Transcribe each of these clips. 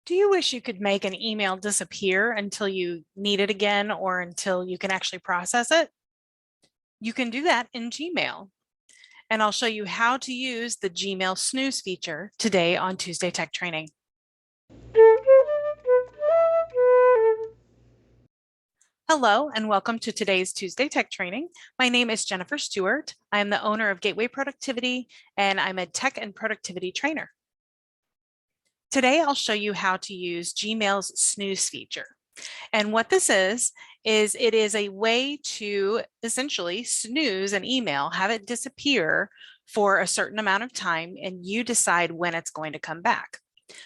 Do you wish you could make an email disappear until you need it again or until you can actually process it? You can do that in Gmail. And I'll show you how to use the Gmail Snooze feature today on Tuesday Tech Training. Hello and welcome to today's Tuesday Tech Training. My name is Jennifer Stewart. I'm the owner of Gateway Productivity and I'm a tech and productivity trainer. Today I'll show you how to use Gmail's Snooze feature. And what this is it is a way to essentially snooze an email, have it disappear for a certain amount of time, and you decide when it's going to come back.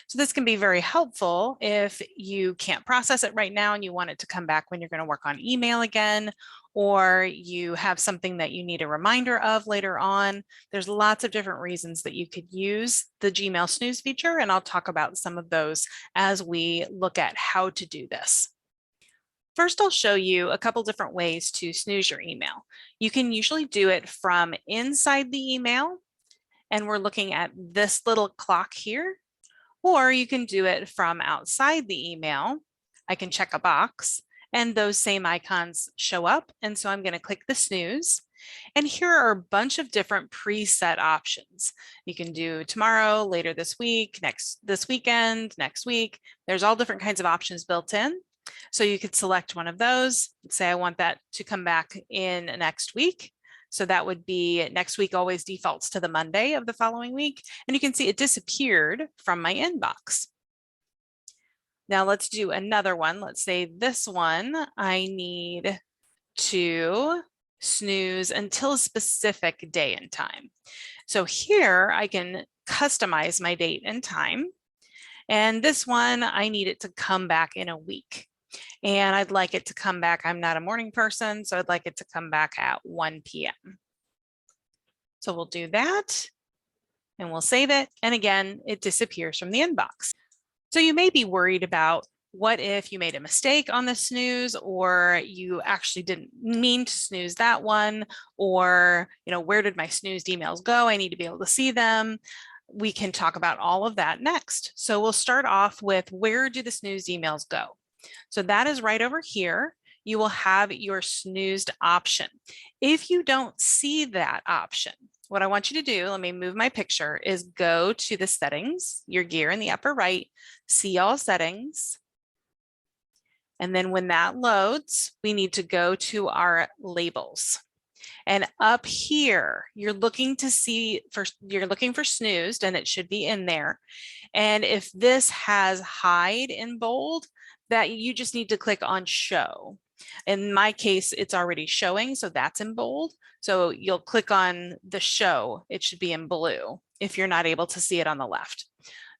So this can be very helpful if you can't process it right now and you want it to come back when you're going to work on email again, or you have something that you need a reminder of later on. There's lots of different reasons that you could use the Gmail Snooze feature, and I'll talk about some of those as we look at how to do this. First, I'll show you a couple different ways to snooze your email. You can usually do it from inside the email, and we're looking at this little clock here, or you can do it from outside the email. I can check a box and those same icons show up. And so I'm going to click the snooze. And here are a bunch of different preset options. You can do tomorrow, later this week, this weekend, next week. There's all different kinds of options built in. So you could select one of those. Say I want that to come back in next week. So that would be next week always defaults to the Monday of the following week. And you can see it disappeared from my inbox. Now let's do another one. Let's say this one, I need to snooze until a specific day and time. So here I can customize my date and time. And this one, I need it to come back in a week. And I'd like it to come back. I'm not a morning person, so I'd like it to come back at 1 p.m. So we'll do that and we'll save it. And again, it disappears from the inbox. So you may be worried about what if you made a mistake on the snooze, or you actually didn't mean to snooze that one, or where did my snoozed emails go? I need to be able to see them. We can talk about all of that next. So we'll start off with, where do the snoozed emails go? So that is right over here. You will have your snoozed option. If you don't see that option, what I want you to do, let me move my picture, is go to the settings, your gear in the upper right, see all settings. And then when that loads, we need to go to our labels. And up here, you're looking for snoozed, and it should be in there. And if this has hide in bold, that you just need to click on show. In my case, it's already showing, so that's in bold. So you'll click on the show. It should be in blue if you're not able to see it on the left.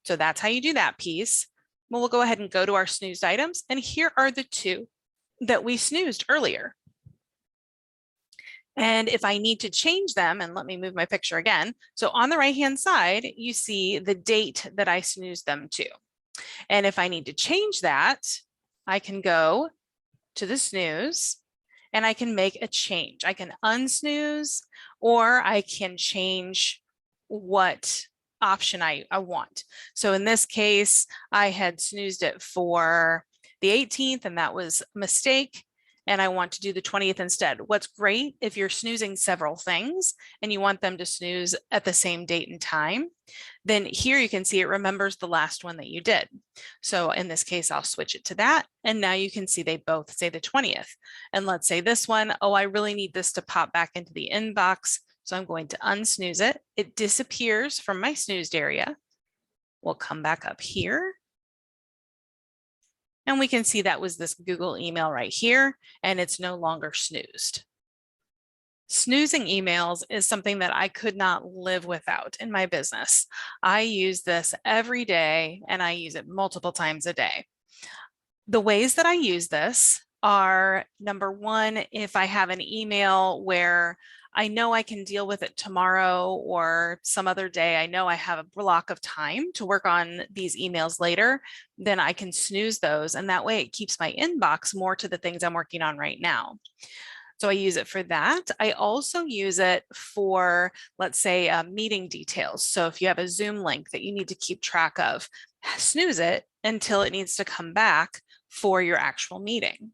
So that's how you do that piece. Well, we'll go ahead and go to our snoozed items. And here are the two that we snoozed earlier. And if I need to change them, and let me move my picture again. So on the right-hand side, you see the date that I snoozed them to. And if I need to change that, I can go to the snooze and I can make a change. I can unsnooze, or I can change what option I want. So in this case, I had snoozed it for the 18th, and that was a mistake. And I want to do the 20th instead. What's great, if you're snoozing several things and you want them to snooze at the same date and time, then here you can see it remembers the last one that you did. So in this case, I'll switch it to that. And now you can see they both say the 20th. And let's say this one, oh, I really need this to pop back into the inbox. So I'm going to unsnooze it. It disappears from my snoozed area. We'll come back up here. And we can see that was this Google email right here, and it's no longer snoozed. Snoozing emails is something that I could not live without in my business. I use this every day, and I use it multiple times a day. The ways that I use this are, number one, if I have an email where I know I can deal with it tomorrow or some other day, I know I have a block of time to work on these emails later, then I can snooze those. And that way it keeps my inbox more to the things I'm working on right now. So I use it for that. I also use it for, let's say, meeting details. So if you have a Zoom link that you need to keep track of, snooze it until it needs to come back for your actual meeting.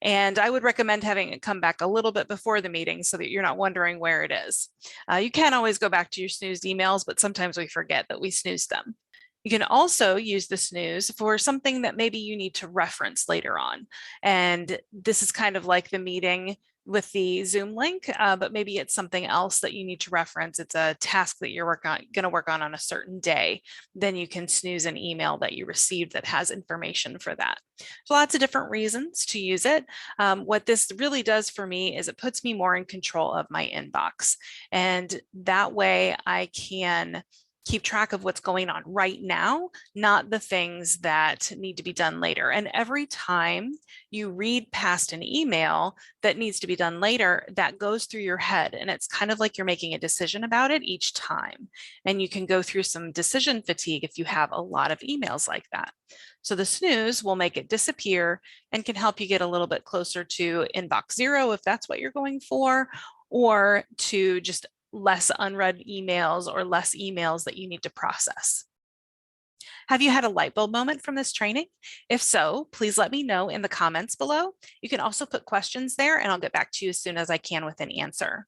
And I would recommend having it come back a little bit before the meeting so that you're not wondering where it is. You can always go back to your snoozed emails, but sometimes we forget that we snoozed them. You can also use the snooze for something that maybe you need to reference later on. And this is kind of like the meeting with the Zoom link, but maybe it's something else that you need to reference. It's a task that you're going to work on a certain day. Then you can snooze an email that you received that has information for that. So lots of different reasons to use it. What this really does for me is it puts me more in control of my inbox. And that way I can keep track of what's going on right now, not the things that need to be done later. And every time you read past an email that needs to be done later, that goes through your head. And it's kind of like you're making a decision about it each time. And you can go through some decision fatigue if you have a lot of emails like that. So the snooze will make it disappear and can help you get a little bit closer to inbox zero if that's what you're going for, or to just less unread emails or less emails that you need to process. Have you had a light bulb moment from this training? If so, please let me know in the comments below. You can also put questions there and I'll get back to you as soon as I can with an answer.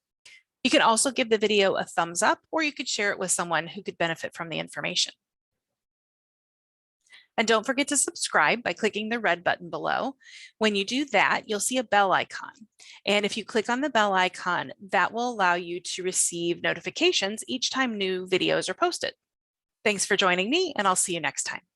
You can also give the video a thumbs up, or you could share it with someone who could benefit from the information. And don't forget to subscribe by clicking the red button below. When you do that, you'll see a bell icon. And if you click on the bell icon, that will allow you to receive notifications each time new videos are posted. Thanks for joining me, and I'll see you next time.